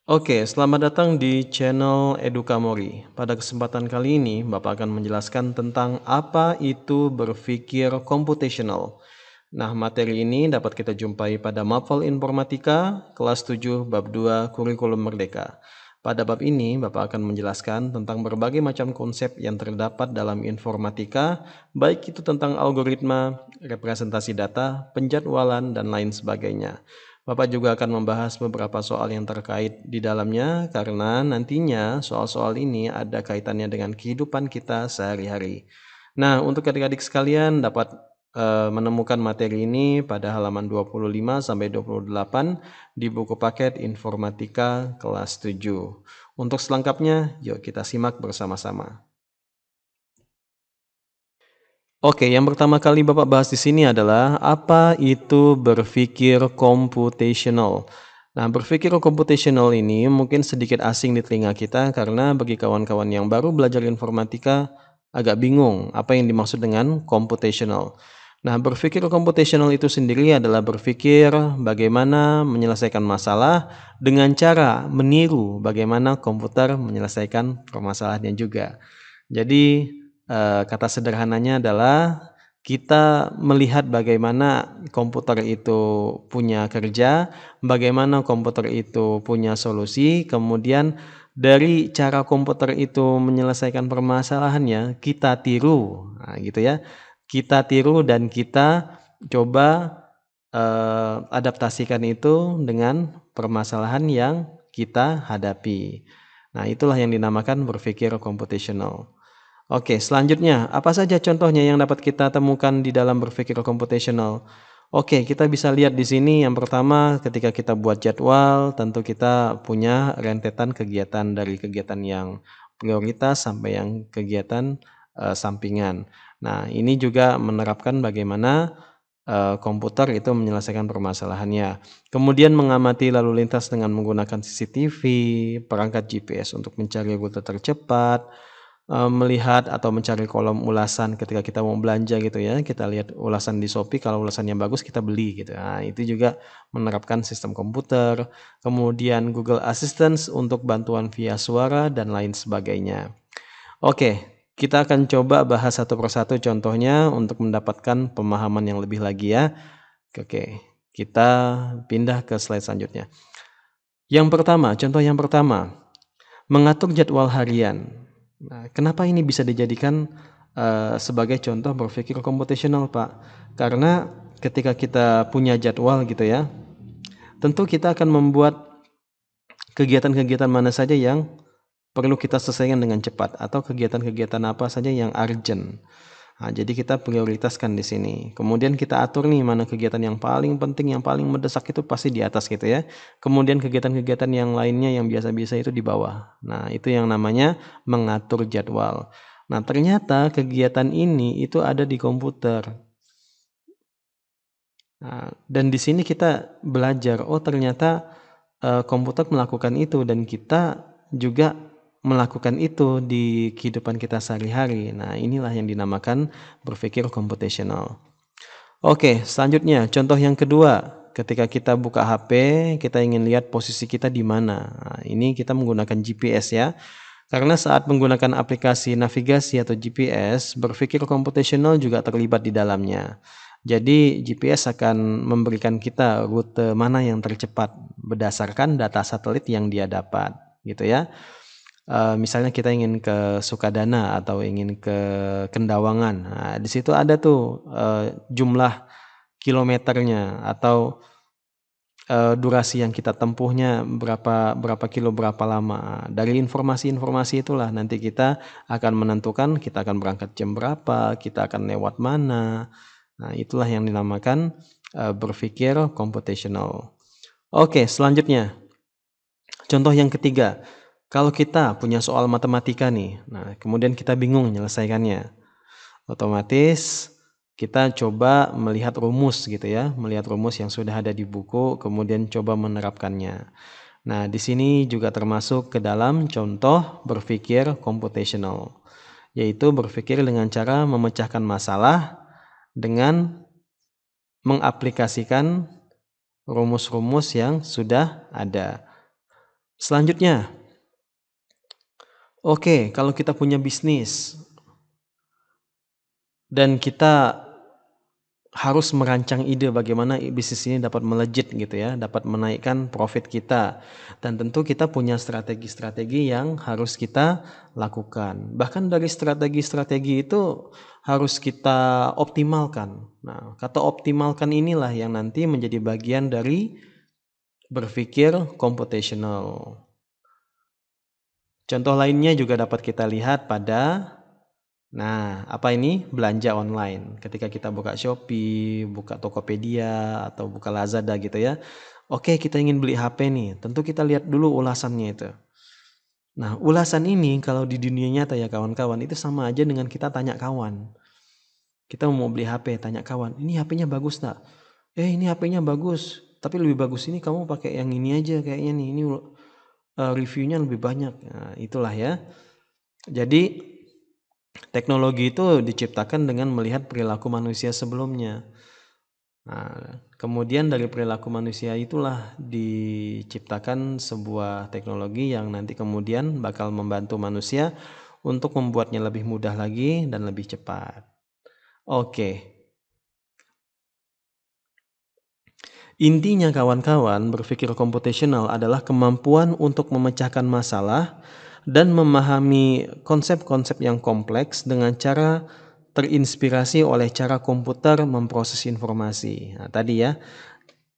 Oke, selamat datang di channel Edukamori. Pada kesempatan kali ini, Bapak akan menjelaskan tentang apa itu berpikir computational. Nah, materi ini dapat kita jumpai pada Mapel Informatika kelas 7 bab 2 Kurikulum Merdeka. Pada bab ini, Bapak akan menjelaskan tentang berbagai macam konsep yang terdapat dalam informatika, baik itu tentang algoritma, representasi data, penjadwalan, dan lain sebagainya. Bapak juga akan membahas beberapa soal yang terkait di dalamnya karena nantinya soal-soal ini ada kaitannya dengan kehidupan kita sehari-hari. Nah, untuk adik-adik sekalian dapat menemukan materi ini pada halaman 25 sampai 28 di buku paket Informatika kelas 7. Untuk selengkapnya, yuk kita simak bersama-sama. Oke, yang pertama kali Bapak bahas di sini adalah apa itu berpikir computational. Nah, berpikir computational ini mungkin sedikit asing di telinga kita karena bagi kawan-kawan yang baru belajar informatika agak bingung apa yang dimaksud dengan computational. Nah, berpikir computational itu sendiri adalah berpikir bagaimana menyelesaikan masalah dengan cara meniru bagaimana komputer menyelesaikan permasalahannya juga. Jadi kata sederhananya adalah kita melihat bagaimana komputer itu punya kerja, bagaimana komputer itu punya solusi, kemudian dari cara komputer itu menyelesaikan permasalahannya, kita tiru. Nah, gitu ya. Kita tiru dan kita coba adaptasikan itu dengan permasalahan yang kita hadapi. Nah, itulah yang dinamakan berpikir computational. Oke, selanjutnya, apa saja contohnya yang dapat kita temukan di dalam berpikir computational? Oke, kita bisa lihat di sini yang pertama ketika kita buat jadwal, tentu kita punya rentetan kegiatan dari kegiatan yang prioritas sampai yang kegiatan sampingan. Nah, ini juga menerapkan bagaimana komputer itu menyelesaikan permasalahannya. Kemudian mengamati lalu lintas dengan menggunakan CCTV, perangkat GPS untuk mencari rute tercepat, melihat atau mencari kolom ulasan ketika kita mau belanja gitu ya, kita lihat ulasan di Shopee, kalau ulasannya bagus kita beli gitu. Nah, itu juga menerapkan sistem komputer, kemudian Google Assistant untuk bantuan via suara dan lain sebagainya. Oke, kita akan coba bahas satu persatu contohnya untuk mendapatkan pemahaman yang lebih lagi ya. Oke, kita pindah ke slide selanjutnya. Yang pertama, contoh yang pertama, mengatur jadwal harian. Nah, kenapa ini bisa dijadikan sebagai contoh berpikir computational, Pak? Karena ketika kita punya jadwal gitu ya, tentu kita akan membuat kegiatan-kegiatan mana saja yang perlu kita selesaikan dengan cepat atau kegiatan-kegiatan apa saja yang urgent. Nah, jadi kita prioritaskan di sini. Kemudian kita atur nih mana kegiatan yang paling penting, yang paling mendesak itu pasti di atas gitu ya. Kemudian kegiatan-kegiatan yang lainnya yang biasa-biasa itu di bawah. Nah, itu yang namanya mengatur jadwal. Nah, ternyata kegiatan ini itu ada di komputer. Nah, dan di sini kita belajar, oh ternyata komputer melakukan itu dan kita juga melakukan itu di kehidupan kita sehari-hari. Nah, inilah yang dinamakan berpikir computational. Oke, selanjutnya contoh yang kedua, ketika kita buka HP, kita ingin lihat posisi kita di mana. Nah, ini kita menggunakan GPS ya. Karena saat menggunakan aplikasi navigasi atau GPS, berpikir computational juga terlibat di dalamnya. Jadi GPS akan memberikan kita rute mana yang tercepat berdasarkan data satelit yang dia dapat, gitu ya. Misalnya kita ingin ke Sukadana atau ingin ke Kendawangan. Nah, di situ ada tuh jumlah kilometernya atau durasi yang kita tempuhnya berapa kilo berapa lama. Dari informasi-informasi itulah nanti kita akan menentukan kita akan berangkat jam berapa, kita akan lewat mana. Nah, itulah yang dinamakan berpikir computational. Oke, selanjutnya. Contoh yang ketiga. Kalau kita punya soal matematika nih, nah kemudian kita bingung menyelesaikannya. Otomatis kita coba melihat rumus gitu ya, melihat rumus yang sudah ada di buku, kemudian coba menerapkannya. Nah, di sini juga termasuk ke dalam contoh berpikir computational, yaitu berpikir dengan cara memecahkan masalah dengan mengaplikasikan rumus-rumus yang sudah ada. Selanjutnya, oke, kalau kita punya bisnis dan kita harus merancang ide bagaimana bisnis ini dapat melejit gitu ya, dapat menaikkan profit kita. Dan tentu kita punya strategi-strategi yang harus kita lakukan. Bahkan dari strategi-strategi itu harus kita optimalkan. Nah, kata optimalkan inilah yang nanti menjadi bagian dari berpikir computational. Contoh lainnya juga dapat kita lihat pada apa ini? Belanja online. Ketika kita buka Shopee, buka Tokopedia, atau buka Lazada gitu ya. Oke, kita ingin beli HP nih. Tentu kita lihat dulu ulasannya itu. Nah, ulasan ini kalau di dunia nyata ya kawan-kawan, itu sama aja dengan kita tanya kawan. Kita mau beli HP, tanya kawan, ini HP-nya bagus tak? Ini HP-nya bagus, tapi lebih bagus ini kamu pakai yang ini aja kayaknya nih. Ini reviewnya lebih banyak. Nah, itulah ya. Jadi teknologi itu diciptakan dengan melihat perilaku manusia sebelumnya. Nah, kemudian dari perilaku manusia itulah diciptakan sebuah teknologi yang nanti kemudian bakal membantu manusia untuk membuatnya lebih mudah lagi dan lebih cepat. Oke. Intinya kawan-kawan, berpikir komputasional adalah kemampuan untuk memecahkan masalah dan memahami konsep-konsep yang kompleks dengan cara terinspirasi oleh cara komputer memproses informasi. Nah, tadi ya,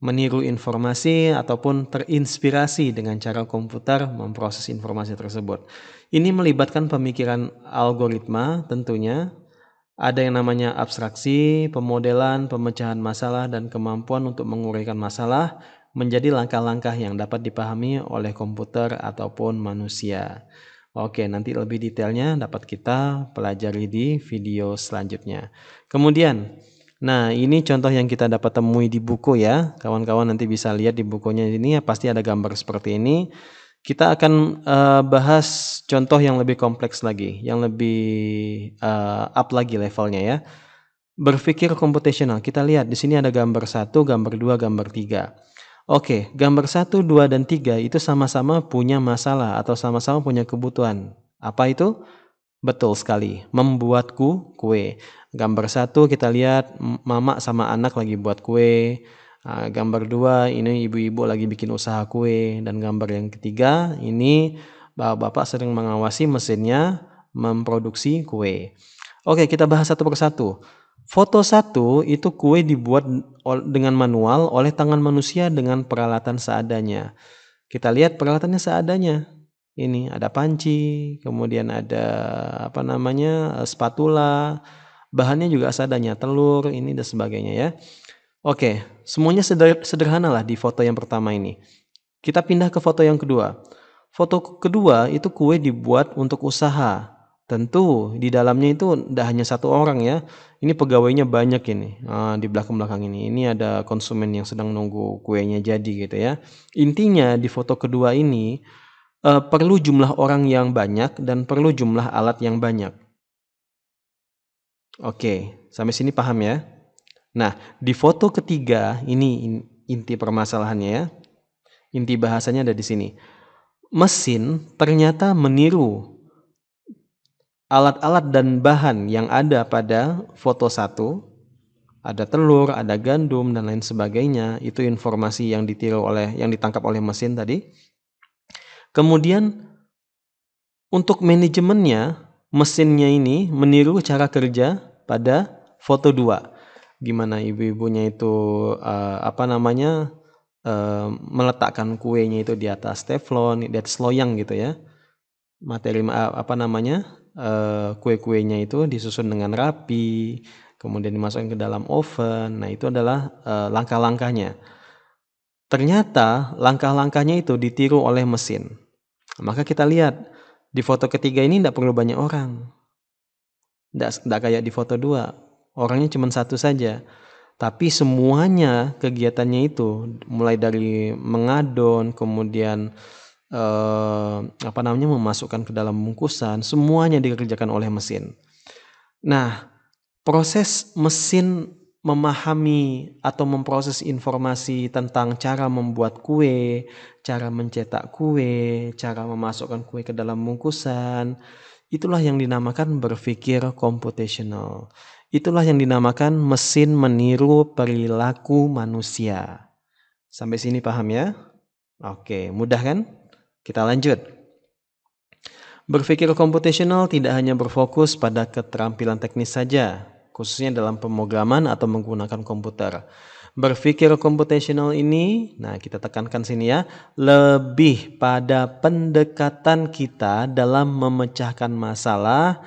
meniru informasi ataupun terinspirasi dengan cara komputer memproses informasi tersebut. Ini melibatkan pemikiran algoritma tentunya. Ada yang namanya abstraksi, pemodelan, pemecahan masalah, dan kemampuan untuk menguraikan masalah menjadi langkah-langkah yang dapat dipahami oleh komputer ataupun manusia. Oke, nanti lebih detailnya dapat kita pelajari di video selanjutnya. Kemudian, ini contoh yang kita dapat temui di buku ya. Kawan-kawan nanti bisa lihat di bukunya ini pasti ada gambar seperti ini. Kita akan bahas contoh yang lebih kompleks lagi, yang lebih up lagi levelnya ya. Berpikir komputasional. Kita lihat di sini ada gambar 1, gambar 2, gambar 3. Oke, gambar 1, 2, dan 3 itu sama-sama punya masalah atau sama-sama punya kebutuhan. Apa itu? Betul sekali, membuatku kue. Gambar 1 kita lihat mama sama anak lagi buat kue. Gambar 2 ini ibu-ibu lagi bikin usaha kue. Dan gambar yang ketiga ini bapak-bapak sedang mengawasi mesinnya memproduksi kue. Oke, kita bahas satu persatu. Foto 1 itu kue dibuat dengan manual oleh tangan manusia dengan peralatan seadanya. Kita lihat peralatannya seadanya. Ini ada panci, kemudian ada spatula, bahannya juga seadanya, telur, ini dan sebagainya ya. Oke, semuanya sederhana lah di foto yang pertama ini. Kita pindah ke foto yang kedua. Foto kedua itu kue dibuat untuk usaha. Tentu di dalamnya itu tidak hanya satu orang ya. Ini pegawainya banyak ini. Di belakang-belakang ini. Ini ada konsumen yang sedang nunggu kuenya jadi gitu ya. Intinya di foto kedua ini perlu jumlah orang yang banyak dan perlu jumlah alat yang banyak. Oke, sampai sini paham ya? Nah, di foto ketiga ini inti permasalahannya ya. Inti bahasanya ada di sini. Mesin ternyata meniru alat-alat dan bahan yang ada pada foto 1. Ada telur, ada gandum dan lain sebagainya. Itu informasi yang ditangkap oleh mesin tadi. Kemudian untuk manajemennya, mesinnya ini meniru cara kerja pada foto 2. Gimana ibu-ibunya itu meletakkan kuenya itu di atas teflon, di atas loyang gitu ya. Kue-kuenya itu disusun dengan rapi, kemudian dimasukkan ke dalam oven. Nah, itu adalah langkah-langkahnya. Ternyata langkah-langkahnya itu ditiru oleh mesin. Maka kita lihat di foto ketiga ini tidak perlu banyak orang. Tidak kayak di foto 2. Orangnya cuma 1 saja. Tapi semuanya kegiatannya itu mulai dari mengadon, kemudian memasukkan ke dalam bungkusan, semuanya dikerjakan oleh mesin. Nah, proses mesin memahami atau memproses informasi tentang cara membuat kue, cara mencetak kue, cara memasukkan kue ke dalam bungkusan. Itulah yang dinamakan berpikir computational. Itulah yang dinamakan mesin meniru perilaku manusia. Sampai sini paham ya? Oke, mudah kan? Kita lanjut. Berpikir computational tidak hanya berfokus pada keterampilan teknis saja, khususnya dalam pemrograman atau menggunakan komputer. Berpikir computational ini, nah kita tekankan sini ya, lebih pada pendekatan kita dalam memecahkan masalah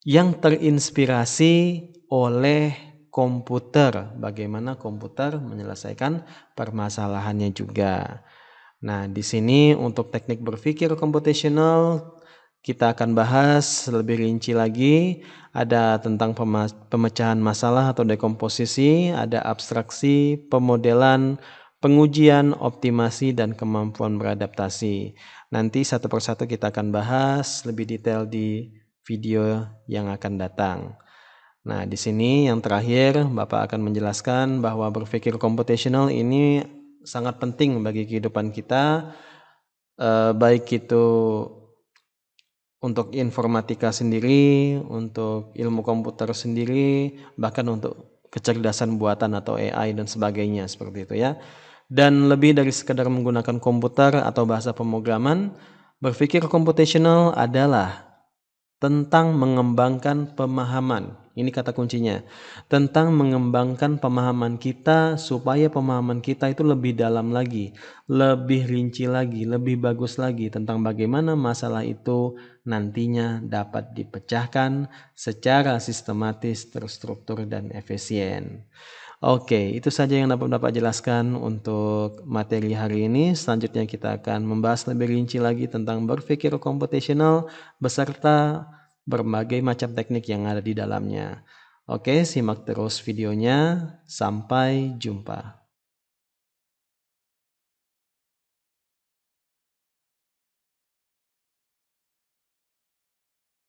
yang terinspirasi oleh komputer. Bagaimana komputer menyelesaikan permasalahannya juga. Nah, di sini untuk teknik berpikir computational kita akan bahas lebih rinci lagi. Ada tentang pemecahan masalah atau dekomposisi, ada abstraksi, pemodelan, pengujian, optimasi, dan kemampuan beradaptasi. Nanti satu persatu kita akan bahas lebih detail di video yang akan datang. Nah, di sini yang terakhir Bapak akan menjelaskan bahwa berpikir computational ini sangat penting bagi kehidupan kita, baik itu untuk informatika sendiri, untuk ilmu komputer sendiri, bahkan untuk kecerdasan buatan atau AI dan sebagainya seperti itu ya. Dan lebih dari sekadar menggunakan komputer atau bahasa pemrograman, berpikir computational adalah tentang mengembangkan pemahaman. Ini kata kuncinya. Tentang mengembangkan pemahaman kita supaya pemahaman kita itu lebih dalam lagi, lebih rinci lagi, lebih bagus lagi tentang bagaimana masalah itu nantinya dapat dipecahkan secara sistematis, terstruktur, dan efisien. Oke, itu saja yang dapat Bapak jelaskan untuk materi hari ini. Selanjutnya kita akan membahas lebih rinci lagi tentang berpikir computational beserta berbagai macam teknik yang ada di dalamnya. Oke, simak terus videonya. Sampai jumpa.